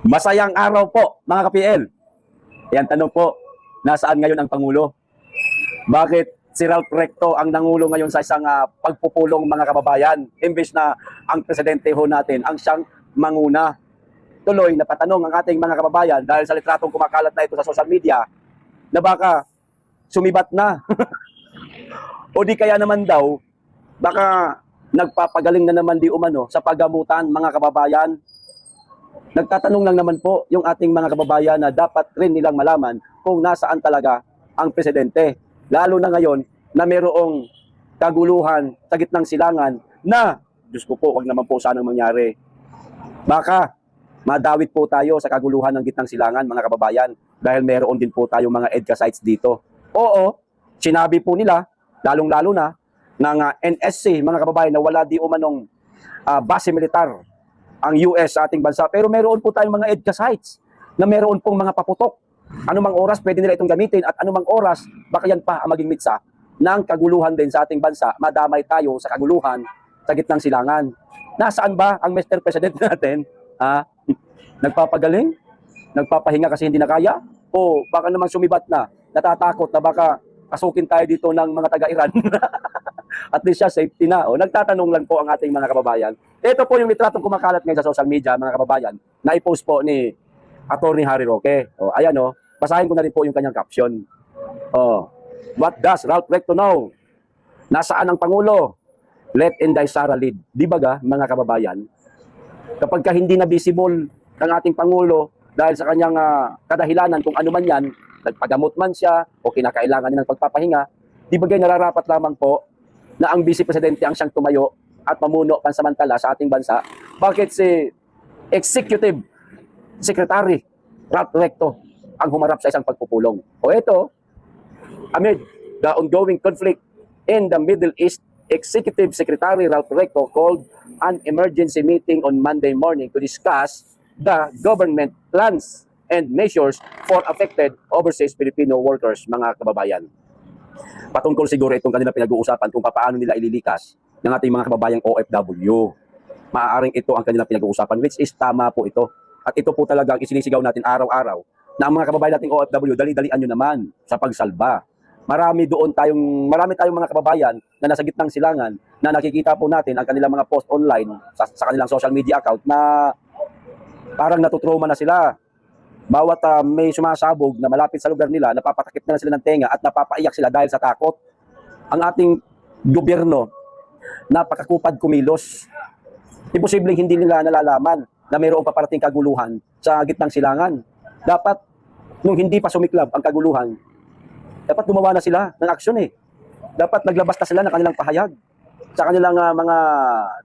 Masayang araw po, mga ka-PL. Yan, tanong po, nasaan ngayon ang Pangulo? Bakit si Ralph Recto ang nangulo ngayon sa isang pagpupulong, mga kababayan? Imbes na ang presidente ho natin ang siyang manguna. Tuloy, napatanong ang ating mga kababayan dahil sa litratong kumakalat na ito sa social media na baka sumibat na. O di kaya naman daw, baka nagpapagaling na naman di umano sa paggamutan, mga kababayan. Nagtatanong lang naman po yung ating mga kababayan na dapat rin nilang malaman kung nasaan talaga ang presidente. Lalo na ngayon na mayroong kaguluhan sa gitnang silangan na, Diyos ko po, wag naman po sanang mangyari. Baka madawit po tayo sa kaguluhan ng gitnang silangan, mga kababayan, dahil mayroon din po tayong mga EDCA sites dito. Oo, sinabi po nila, lalong-lalo na, ng NSC, mga kababayan, na wala di umanong base militar ang US sa ating bansa. Pero meron po tayong mga EDCA sites na meron pong mga paputok. Anumang oras pwede nila itong gamitin at anumang oras baka yan pa ang maging mitsa ng kaguluhan din sa ating bansa. Madamay tayo sa kaguluhan sa gitnang silangan. Nasaan ba ang Mr. President natin? Nagpapagaling? Nagpapahinga kasi hindi na kaya? O baka naman sumibat na, natatakot na baka pasukin tayo dito ng mga taga-Iran. At least siya safety na. O, nagtatanong lang po ang ating mga kababayan. Ito po yung litratong kumakalat ngayon sa social media, mga kababayan, na i-post po ni Atty. Harry Roque. O, ayan o, basahin ko na rin po yung kanyang caption. O, what does Ralph Recto know? Nasaan ang Pangulo? Let Inday Sara lead. Di ba ga, mga kababayan? Kapag ka hindi na visible ng ating Pangulo dahil sa kanyang kadahilanan kung ano man yan, nagpagamot man siya o kinakailangan niya ng pagpapahinga, di ba nararapat lamang po na ang Vice Presidente ang siyang tumayo at mamuno pansamantala sa ating bansa? Bakit si Executive Secretary Ralph Recto ang humarap sa isang pagpupulong? O ito, amid the ongoing conflict in the Middle East, Executive Secretary Ralph Recto called an emergency meeting on Monday morning to discuss the government plans and measures for affected overseas Filipino workers, mga kababayan. Patungkol siguro itong kanila pinag-uusapan kung paano nila ililikas ng ating mga kababayang OFW. Maaaring ito ang kanila pinag-uusapan, which is tama po ito. At ito po talaga ang isinisigaw natin araw-araw na ang mga kababayan nating OFW, dali-dalian nyo naman sa pagsalba. Marami tayong mga kababayan na nasa gitnang silangan na nakikita po natin ang kanilang mga post online sa kanilang social media account na parang natutroma na sila. Bawat may sumasabog na malapit sa lugar nila, napapatakip na sila ng tenga at napapaiyak sila dahil sa takot. Ang ating gobyerno, napakakupad kumilos. Imposibleng hindi nila nalalaman na mayroong paparating kaguluhan sa gitnang silangan. Dapat, nung hindi pa sumiklab ang kaguluhan, dapat gumawa na sila ng aksyon eh. Dapat naglabas na sila ng kanilang pahayag sa kanilang mga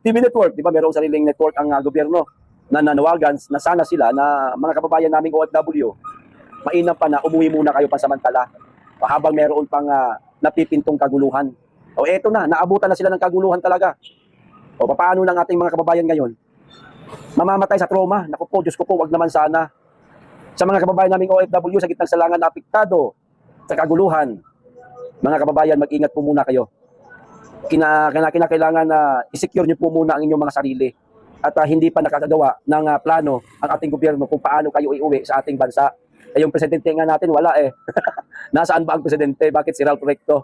TV network. Di ba mayroong sariling network ang gobyerno na nanawagan na sana sila na mga kababayan naming OFW, mainam pa na umuwi muna kayo pansamantala habang meron pang napipintong kaguluhan. O eto na, naabutan na sila ng kaguluhan talaga. O paano ng ating mga kababayan ngayon? Mamamatay sa trauma. Naku po, Diyos ko po, wag naman sana. Sa mga kababayan naming OFW sa gitnang silangan na apektado sa kaguluhan, mga kababayan, mag-ingat po muna kayo. Kinakailangan na i-secure nyo po muna ang inyong mga sarili. At hindi pa nakakagawa ng plano ang ating gobyerno kung paano kayo iuwi sa ating bansa. Eh, yung presidente nga natin, wala eh. Nasaan ba ang presidente? Bakit si Ralph Recto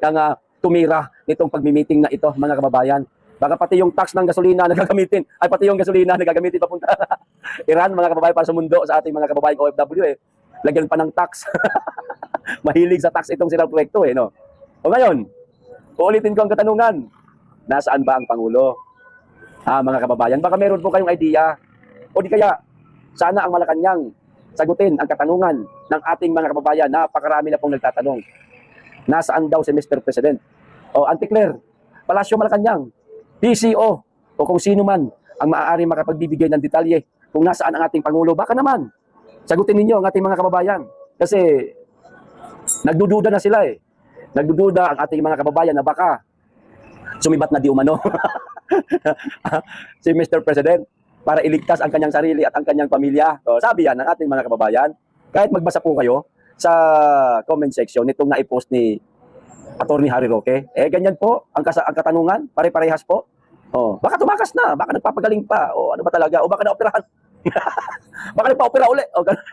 ang tumira nitong pagmi-meeting na ito, mga kababayan? Baka pati yung tax ng gasolina na gagamitin, ay pati yung gasolina na gagamitin papunta Iran, mga kababayan, para sa mundo, sa ating mga kababayan OFW eh. Lagyan pa ng tax. Mahilig sa tax itong si Ralph Recto eh, no? O ngayon, uulitin ko ang katanungan. Nasaan ba ang Pangulo? Mga kababayan, baka meron po kayong idea o di kaya sana ang Malacanang sagutin ang katanungan ng ating mga kababayan. Napakarami na pong nagtatanong. Nasaan daw si Mr. President? O Auntie Claire, Palasyo Malacanang, PCO o kung sino man ang maaari makapagbibigay ng detalye kung nasaan ang ating Pangulo. Baka naman, sagutin ninyo ang ating mga kababayan. Kasi nagdududa na sila eh. Nagdududa ang ating mga kababayan na baka sumibat na di umano si Mr. President para iligtas ang kanyang sarili at ang kanyang pamilya. So, sabi yan ng ating mga kababayan. Kahit magbasa po kayo sa comment section nitong na-post ni Atty. Harry Roque, ganyan po ang katanungan, pare-parehas po. Baka tumakas na, baka nagpapagaling pa, o ano ba talaga, o baka naoperahan. Baka nagpa-opera uli. O, ganun.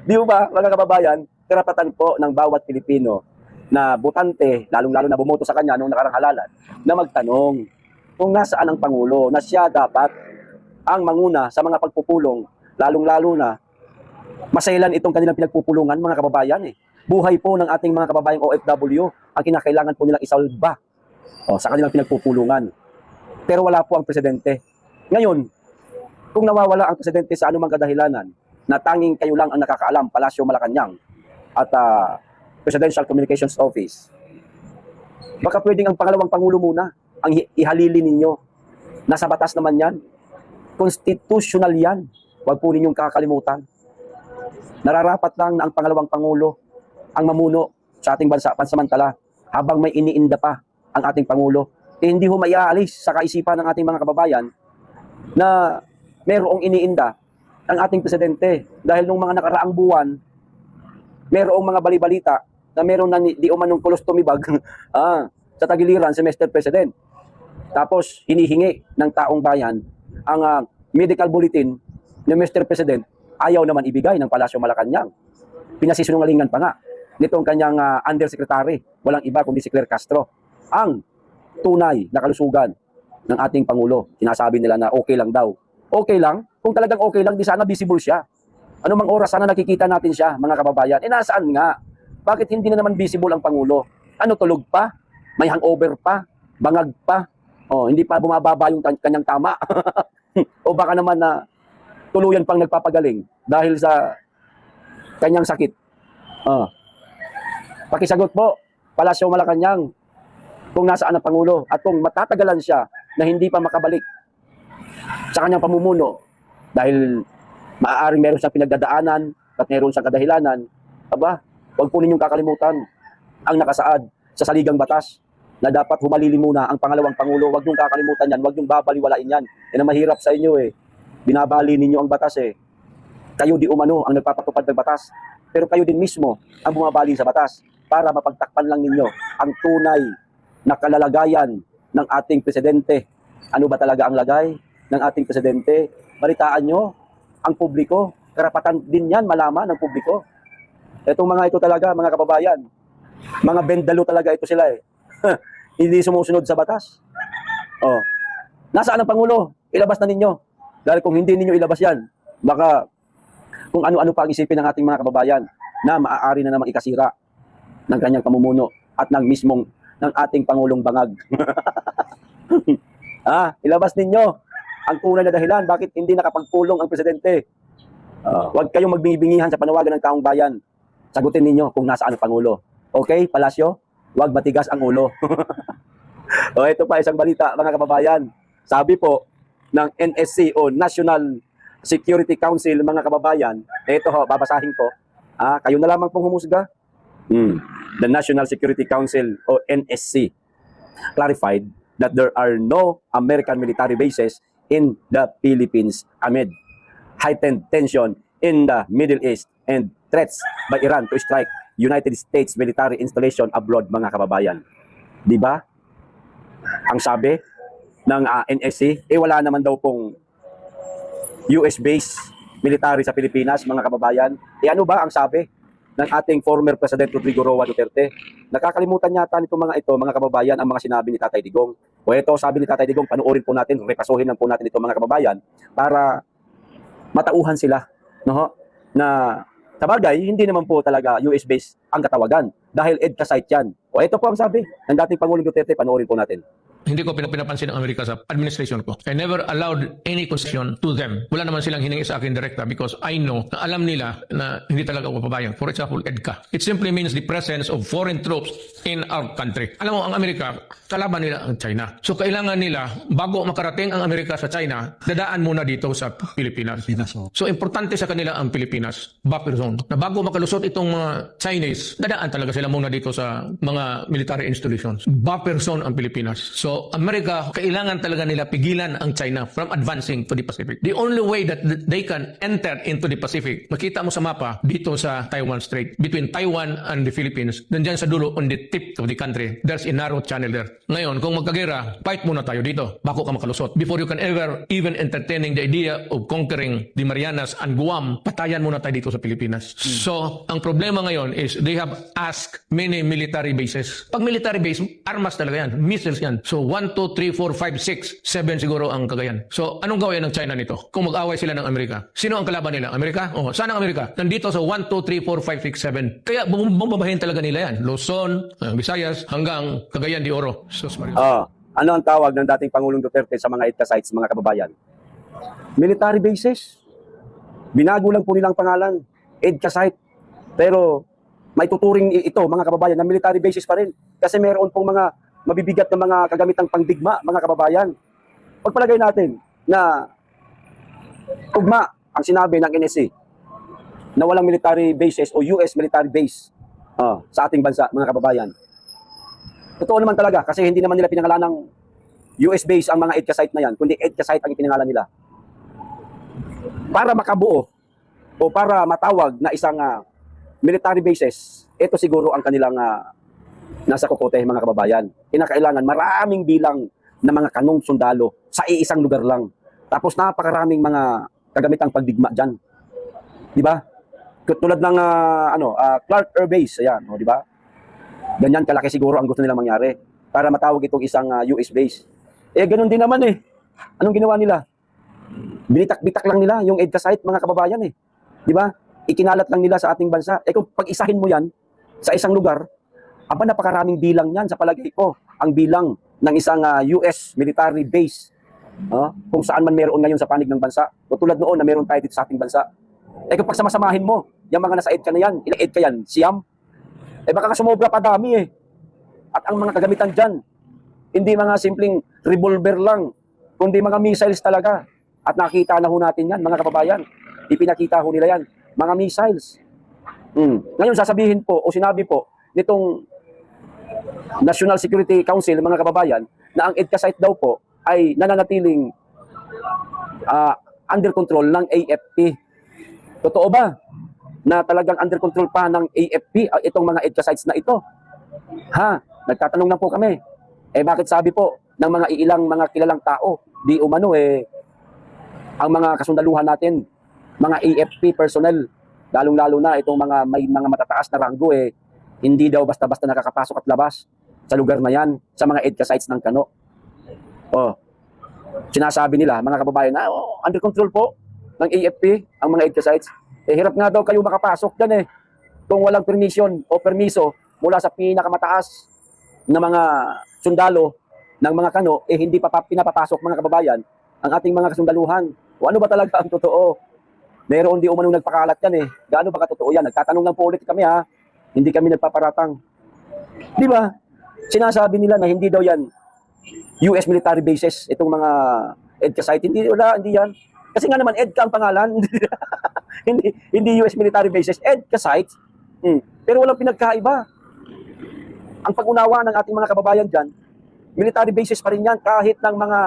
Di ba, mga kababayan, karapatan po ng bawat Pilipino na botante, lalong-lalo na bumoto sa kanya nung nakarang halalan, na magtanong kung nasaan ang Pangulo, na siya dapat ang manguna sa mga pagpupulong, lalong-lalo na masailan itong kanilang pinagpupulungan, mga kababayan. Buhay po ng ating mga kababayang OFW ang kinakailangan po nilang isalba sa kanilang pinagpupulungan. Pero wala po ang presidente. Ngayon, kung nawawala ang presidente sa anumang kadahilanan, na tanging kayo lang ang nakakaalam, Palasyo Malacanang at Presidential Communications Office, baka pwedeng ang pangalawang Pangulo muna ang ihalili ninyo. Nasa batas naman yan. Constitutional yan. Huwag po ninyong kakalimutan. Nararapat lang na ang pangalawang Pangulo ang mamuno sa ating bansa pansamantala habang may iniinda pa ang ating Pangulo. Hindi ho maiaalis sa kaisipan ng ating mga kababayan na mayroong iniinda ang ating presidente. Dahil nung mga nakaraang buwan, mayroong mga balibalita na mayroong na di umanong pulos tumibag sa tagiliran si Mr. President. Tapos hinihingi ng taong bayan ang medical bulletin ni Mr. President, ayaw naman ibigay ng Palasyo Malacanang. Pinasisinungalingan pa nga nitong kanyang undersecretary, walang iba kundi si Claire Castro, ang tunay na kalusugan ng ating Pangulo. Sinasabi nila na okay lang daw. Okay lang? Kung talagang okay lang, di sana visible siya. Ano mang oras sana nakikita natin siya, mga kababayan. Nasaan nga? Bakit hindi na naman visible ang Pangulo? Ano, tulog pa? May hangover pa? Bangag pa? Hindi pa bumababa yung kanyang tama? O baka naman na tuluyan pang nagpapagaling dahil sa kanyang sakit? Pakisagot po, Palasyo Malacanang, kung nasaan ang Pangulo at kung matatagalan siya na hindi pa makabalik sa kanyang pamumuno dahil maaaring meron siyang pinagdadaanan at meron siyang kadahilanan, huwag po ninyong kakalimutan ang nakasaad sa saligang batas na dapat humalili muna ang pangalawang Pangulo. Huwag niyong kakalimutan yan, huwag niyong babaliwalain yan. Yan ang mahirap sa inyo Binabali ninyo ang batas Kayo di umano ang nagpapatupad ng batas, pero kayo din mismo ang bumabali sa batas para mapagtakpan lang ninyo ang tunay na kalalagayan ng ating presidente. Ano ba talaga ang lagay ng ating presidente? Balitaan nyo ang publiko. Karapatan din yan malaman ng publiko. Itong mga ito talaga, mga kababayan, mga bendalo talaga ito sila Hindi sumusunod sa batas. Nasaan ang Pangulo? Ilabas na ninyo. Dahil kung hindi ninyo ilabas yan, baka kung ano-ano pa ang isipin ng ating mga kababayan na maaari na namang ikasira ng kanyang pamumuno at ng ating Pangulong Bangag. Ilabas ninyo ang tunay na dahilan bakit hindi nakapagpulong ang presidente. Huwag kayong magbingi-bingihan sa panawagan ng taong bayan. Sagutin ninyo kung nasaan ang Pangulo. Okay, Palasyo? Huwag matigas ang ulo. Ito pa isang balita, mga kababayan. Sabi po ng NSC o National Security Council, mga kababayan, ito babasahin ko. Kayo na lamang pong humusga. The National Security Council o NSC clarified that there are no American military bases in the Philippines amid heightened tension in the Middle East and threats by Iran to strike United States military installation abroad, mga kababayan. Di ba? Ang sabi ng NSC, wala naman daw pong US base military sa Pilipinas, mga kababayan. Ano ba ang sabi ng ating former President Rodrigo Roa Duterte? Nakakalimutan yata nito mga ito, mga kababayan, ang mga sinabi ni Tatay Digong. Ito, sabi ni Tatay Digong, panuorin po natin, repasuhin lang po natin ito, mga kababayan, para matauhan sila, na sa bagay, hindi naman po talaga US base ang katawagan dahil EDCA site yan. Ito po ang sabi ng dating Pangulong Duterte, panuorin po natin. Hindi ko pinapansin ang Amerika sa administration ko. I never allowed any concession to them. Wala naman silang hiningi sa akin direkta because I know na alam nila na hindi talaga ako papabayag. For example, EDCA. It simply means the presence of foreign troops in our country. Alam mo, ang Amerika, kalaban nila ang China. So kailangan nila, bago makarating ang Amerika sa China, dadaan muna dito sa Pilipinas. So importante sa kanila ang Pilipinas, buffer zone. Na bago makalusot itong mga Chinese, dadaan talaga sila muna dito sa mga military installations. Buffer zone ang Pilipinas. So So, Amerika, kailangan talaga nila pigilan ang China from advancing to the Pacific. The only way that they can enter into the Pacific, makita mo sa mapa, dito sa Taiwan Strait, between Taiwan and the Philippines, nandyan sa dulo, on the tip of the country, there's a narrow channel there. Ngayon, kung magkagera, fight muna tayo dito, bako ka makalusot. Before you can ever even entertaining the idea of conquering the Marianas and Guam, patayan muna tayo dito sa Pilipinas. So, ang problema ngayon is they have asked many military bases. Pag military base, armas talaga yan, missiles yan. So, 1, 2, 3, 4, 5, 6, 7 siguro ang Cagayan. So, anong gawin ng China nito? Kung mag-away sila ng Amerika, sino ang kalaban nila? Amerika? Oh, saan ang Amerika? Nandito sa 1, 2, 3, 4, 5, 6, 7. Kaya bumbabahin talaga nila yan. Luzon, Visayas, hanggang Cagayan de Oro. Sus Maria. Ano ang tawag ng dating Pangulong Duterte sa mga EDCA sites, mga kababayan? Military bases. Binago lang po nilang pangalan, EDCA site. Pero may tuturing ito, mga kababayan, na military bases pa rin. Kasi meron pong mga mabibigat na mga kagamitang pangdigma, mga kababayan. Pagpalagay natin na tugma ang sinabi ng NSC na walang military bases o US military base sa ating bansa, mga kababayan. Totoo naman talaga kasi hindi naman nila pinangalan ng US base ang mga EDCA site na yan, kundi EDCA site ang ipinangalan nila. Para makabuo o para matawag na isang military bases, ito siguro ang kanilang nasa kokote, mga kababayan. Kinakailangan maraming bilang ng mga kanong sundalo sa iisang lugar lang. Tapos napakaraming mga kagamitang pagdigma dyan. Di ba? Tulad ng Clark Air Base, ayan, di ba? Ganyan kalaki siguro ang gusto nilang mangyari para matawag itong isang US base. Ganun din naman eh. Anong ginawa nila? Binitak-bitak lang nila yung EDCA site, mga kababayan eh. Di ba? Ikinalat lang nila sa ating bansa. Kung pag-isahin mo yan sa isang lugar, napakaraming bilang yan sa palagay ko. Ang bilang ng isang US military base. Kung saan man meron ngayon sa panig ng bansa. O tulad noon na meron tayo dito sa ating bansa. Kung pagsamasamahin mo, yung mga nasa EDCA na yan, ilang EDCA yan? Siyam? Baka sumobra pa dami eh. At ang mga kagamitan dyan, hindi mga simpleng revolver lang, kundi mga missiles talaga. At nakita na ho natin yan, mga kababayan. Ipinakita ho nila yan. Mga missiles. Ngayon sasabihin po, o sinabi po, nitong National Security Council, mga kababayan, na ang EDCA site daw po ay nananatiling under control ng AFP. Totoo ba na talagang under control pa ng AFP itong mga EDCA sites na ito? Nagtatanong na po kami. Bakit sabi po ng mga ilang mga kilalang tao, di umano ang mga kasundaluhan natin, mga AFP personnel, lalong-lalo na itong mga may mga matataas na ranggo hindi daw basta-basta nakakapasok at labas sa lugar na yan, sa mga EDCA sites ng Kano. Sinasabi nila, mga kababayan, under control po ng AFP ang mga EDCA sites. Hirap nga daw kayo makapasok dyan kung walang permission o permiso mula sa pinakamataas na mga sundalo ng mga Kano, hindi pa pinapapasok, mga kababayan, ang ating mga kasundaluhan. O ano ba talaga ang totoo? Meron di umanong nagpakalat yan Gaano ba katotoo yan? Nagtatanong lang po ulit kami Hindi kami nagpaparatang. Di ba? Sinasabi nila na hindi daw yan US military bases, itong mga EDCA site. Hindi yan. Kasi nga naman EDCA ang pangalan. hindi US military bases, EDCA sites. Pero walang pinagkaiba. Ang pag-unawa ng ating mga kababayan dyan, military bases pa rin yan kahit ng mga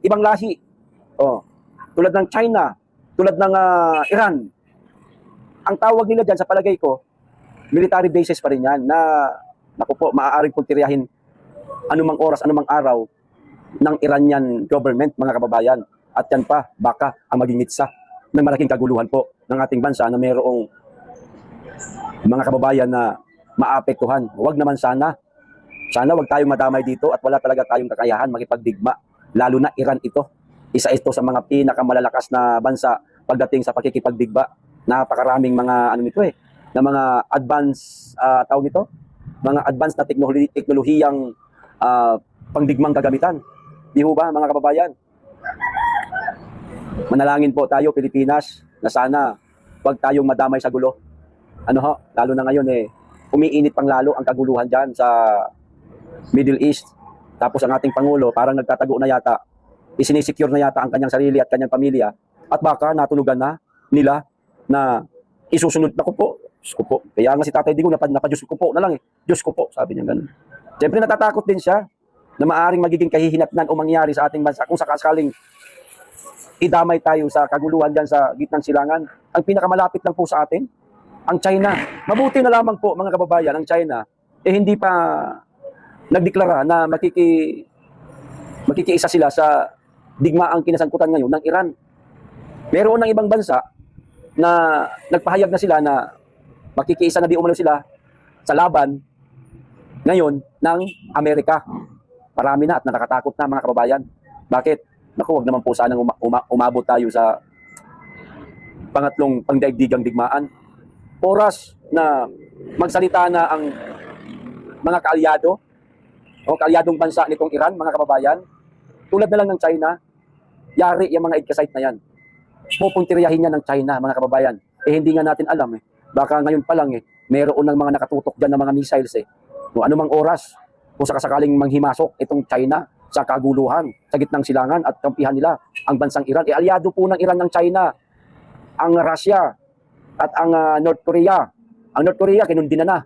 ibang lahi. Tulad ng China, tulad ng Iran. Ang tawag nila dyan sa palagay ko, military bases pa rin yan na maaaring pagtiriyahin anumang oras, anumang araw ng Iranian government, mga kababayan. At yan pa, baka ang maging mitsa ng malaking kaguluhan po ng ating bansa na mayroong mga kababayan na maapektuhan. Huwag naman sana. Sana wag tayong madamay dito at wala talaga tayong kakayahan makipagdigma. Lalo na Iran ito. Isa ito sa mga pinakamalalakas na bansa pagdating sa pakikipagdigma. Napakaraming mga na mga advanced tawag nito, mga advanced na teknolohiyang pangdigmang gagamitan. Di ho ba, mga kababayan? Manalangin po tayo, Pilipinas, na sana wag tayong madamay sa gulo. Lalo na ngayon umiinit pang lalo ang kaguluhan dyan sa Middle East. Tapos ang ating Pangulo parang nagtatago na yata, isinisecure na yata ang kanyang sarili at kanyang pamilya. At baka natulugan na nila na isusunod na ko po. Diyos ko po. Kaya nga si Tatay Digong napadiyos ko po na lang Diyos ko po, sabi niya ganun. Siyempre natatakot din siya. na maaring magiging kahihinatnan o mangyari sa ating bansa kung sakaling idamay tayo sa kaguluhan dyan sa gitnang silangan. Ang pinakamalapit lang po sa atin, ang China. Mabuti na lamang po mga kababayan, ang China, hindi pa nagdeklara na makikiisa sila sa digmaang kinasangkutan ngayon ng Iran. Meron ng ibang bansa na nagpahayag na sila na makikiisa na di umano sila sa laban ngayon ng Amerika. Marami na at nakakatakot na mga kababayan. Bakit? Naku, wag naman po sanang umabot tayo sa pangatlong pangdaigdigang digmaan. Oras na magsalita na ang mga kaalyado o kaalyadong bansa nitong Iran, mga kababayan, tulad na lang ng China, yari yung mga idkasite na yan. Pupuntiryahin niya ng China, mga kababayan. Hindi nga natin alam Baka ngayon pa lang meron ng mga nakatutok dyan ng mga missiles Kung anumang oras, kung sakasakaling manghimasok itong China sa kaguluhan, sa gitnang silangan at kampihan nila ang bansang Iran. Alyado po ng Iran ng China, ang Russia at ang North Korea. Ang North Korea, kinundina na.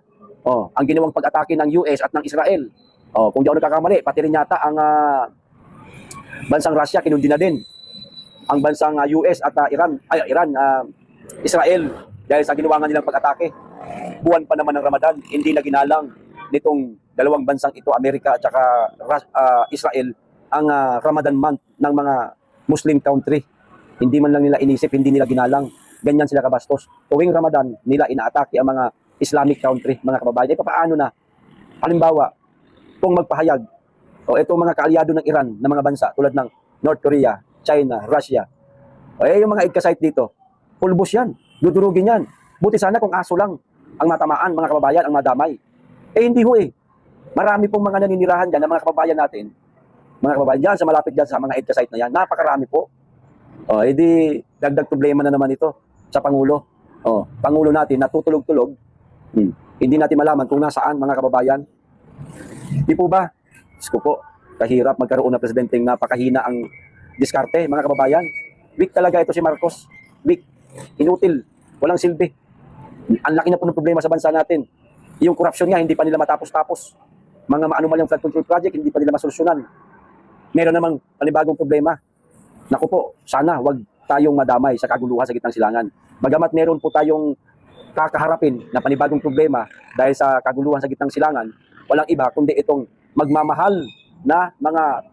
Ang ginawang pag-atake ng US at ng Israel. Kung di ako nagkakamali, pati rin yata ang bansang Russia, kinundina din. Ang bansang US at Israel, dahil sa ginawa nilang pag-atake. Buwan pa naman ng Ramadan, hindi na ginalang nitong dalawang bansang ito, Amerika at saka Israel, ang Ramadan month ng mga Muslim country. Hindi man lang nila inisip, hindi nila ginalang. Ganyan sila kabastos. Tuwing Ramadan, nila inaatake ang mga Islamic country, mga kababayan. Paano na? Halimbawa, kung magpahayag, itong mga kaalyado ng Iran na mga bansa tulad ng North Korea, China, Russia, yung mga idkasite dito, pulbos yan, dudurugin yan. Buti sana kung aso lang ang matamaan, mga kababayan, ang madamay. Hindi ho Marami pong mga naninirahan dyan ng mga kababayan natin. Mga kababayan dyan, sa malapit dyan sa mga idkasite na yan, napakarami po. Edi dagdag problema na naman ito sa Pangulo. Pangulo natin natutulog-tulog. Hindi natin malaman kung nasaan, mga kababayan. Di po ba? Diyos ko po, kahirap magkaroon ng presidenteng napakahina ang diskarte, mga kababayan. Weak talaga ito si Marcos. Weak. Inutil. Walang silbi. Ang laki na po ng problema sa bansa natin. Yung korupsyon nga, hindi pa nila matapos-tapos. Mga maanumalyang flood control project, hindi pa nila masolusyonan. Meron namang panibagong problema. Naku po, sana wag tayong madamay sa kaguluhan sa gitnang silangan. Bagamat meron po tayong kakaharapin na panibagong problema dahil sa kaguluhan sa gitnang silangan, walang iba kundi itong magmamahal na mga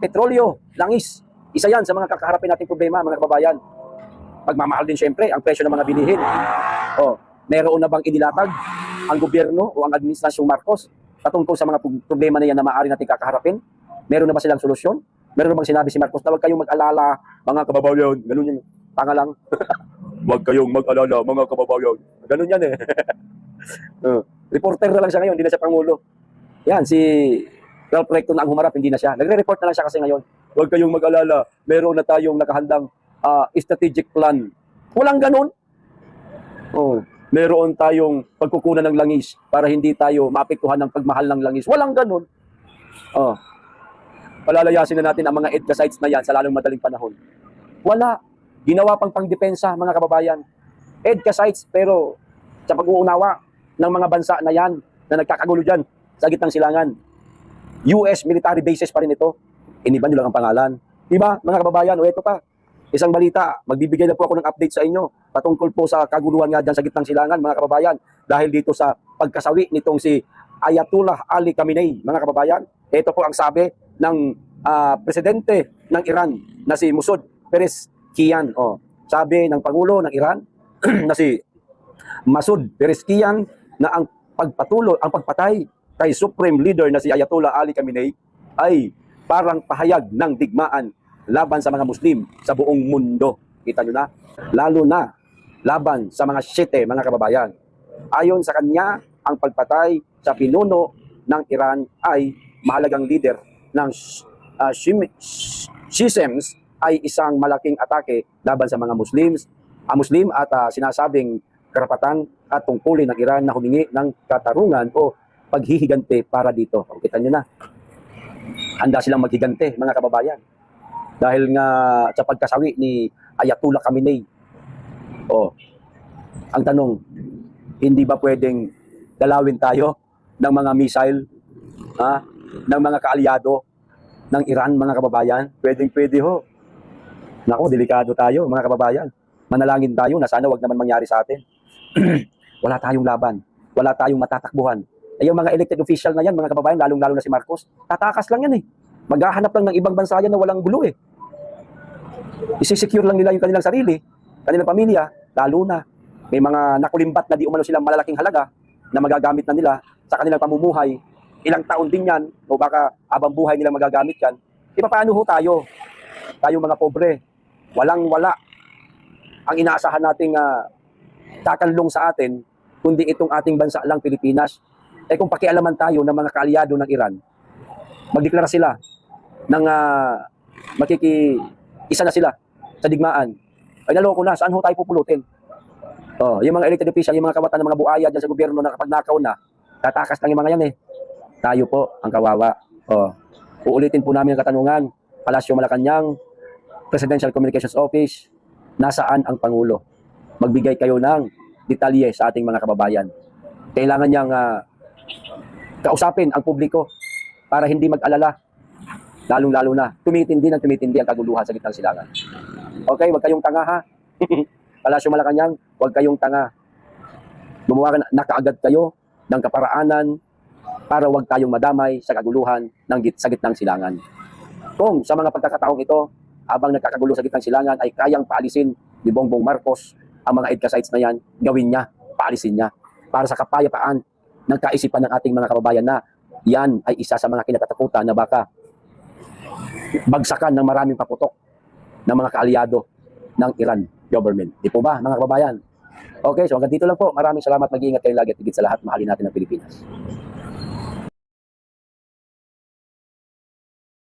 petrolyo, langis. Isa yan sa mga kakaharapin nating problema, mga kababayan. Magmamahal din syempre ang presyo ng mga bilihin. Meron na bang inilatag ang gobyerno o ang administrasyong Marcos patungkol sa mga problema na yan na maaari natin kakaharapin? Meron na ba silang solusyon? Meron na bang sinabi si Marcos na huwag kayong mag-alala, mga kababayan? Ganun yung tanga lang. Huwag kayong mag-alala, mga kababayan. Ganun yan Reporter na lang siya ngayon, hindi na siya Pangulo. Yan, si Ralph Recto na ang humarap, hindi na siya. Nagre-report na lang siya kasi ngayon. Huwag kayong mag-alala, meron na tayong nakahandang strategic plan. Walang ganun. Meron tayong pagkukunan ng langis para hindi tayo maapektuhan ng pagmahal ng langis. Walang ganun. Palalayasin na natin ang mga idkasites na yan sa lalong madaling panahon. Wala. Ginawa pang pangdepensa, mga kababayan. Idkasites, pero sa pag-uunawa ng mga bansa na yan na nagkakagulo dyan sa gitnang silangan, US military bases pa rin ito. Iniba nyo lang ang pangalan. Diba, mga kababayan? Ito pa. Isang balita, magbibigay na po ako ng update sa inyo patungkol po sa kaguluhan nga dyan sa gitnang silangan, mga kababayan, dahil dito sa pagkasawi nitong si Ayatollah Ali Khamenei, mga kababayan. Ito po ang sabi ng presidente ng Iran na si Masoud Pezeshkian. Sabi ng Pangulo ng Iran na si Masoud Pezeshkian na ang pagpatay kay Supreme Leader na si Ayatollah Ali Khamenei ay parang pahayag ng digmaan laban sa mga Muslim sa buong mundo. Kita nyo na? Lalo na laban sa mga Shiite, mga kababayan. Ayon sa kanya, ang pagpatay sa pinuno ng Iran ay mahalagang leader ng Shiisms ay isang malaking atake laban sa mga Muslim at sinasabing karapatan at tungkulin ng Iran na humingi ng katarungan o paghihigante para dito. Kita nyo na. Handa silang maghigante, mga kababayan. Dahil nga sa pagkasawi ni Ayatollah Khamenei. Ang tanong, hindi ba pwedeng dalawin tayo ng mga missile ng mga kaalyado ng Iran, mga kababayan? Pwedeng-pwede ho. Nako, delikado tayo, mga kababayan. Manalangin tayo na sana wag naman mangyari sa atin. Wala tayong laban. Wala tayong matatakbuhan. Ay yung mga elected official na yan, mga kababayan, lalong-lalo na si Marcos, tatakas lang yan eh. Maghahanap lang ng ibang bansa yan na walang gulo eh. Isisecure lang nila yung kanilang sarili, kanilang pamilya, lalo na. May mga nakulimbat na di umano silang malalaking halaga na magagamit na nila sa kanilang pamumuhay. Ilang taon din yan, o baka abang buhay nila magagamit yan. E paano ho tayo? Tayong mga pobre, walang-wala ang inaasahan nating kakanlong sa atin, kundi itong ating bansa lang, Pilipinas. Eh kung pakialaman tayo ng mga kaalyado ng Iran, magdeklara sila ng isa na sila sa digmaan, ay naloko na, saan ho tayo pupulutin? Oh, yung mga elected official, yung mga kawatan ng mga buaya dyan sa gobyerno na kapag nakaw na, tatakas lang yung mga yan eh. Tayo po ang kawawa. Oh, uulitin po namin ang katanungan, Palasyo Malacanang, Presidential Communications Office, nasaan ang Pangulo? Magbigay kayo ng detalye sa ating mga kababayan. Kailangan niyang kausapin ang publiko para hindi mag-alala. Lalong-lalo na, tumitindi ang kaguluhan sa gitnang silangan. Okay, wag kayong tanga ha. Palasyo Malacanang, wag kayong tanga. Gumawa na kaagad kayo ng kaparaanan para wag tayong madamay sa kaguluhan sa gitnang silangan. Kung sa mga pagkakataong ito, habang nagkakagulo sa gitnang silangan ay kayang paalisin ni Bongbong Marcos ang mga EDCA sites na yan, gawin niya, paalisin niya. Para sa kapayapaan ng kaisipan ng ating mga kababayan na yan ay isa sa mga kinatatakutan na baka bagsakan ng maraming paputok ng mga kaalyado ng Iran government. Di po ba, mga kababayan? Okay, so hanggang dito lang po. Maraming salamat. Mag-iingat kayo lagi at higit sa lahat, mahalin natin ang Pilipinas.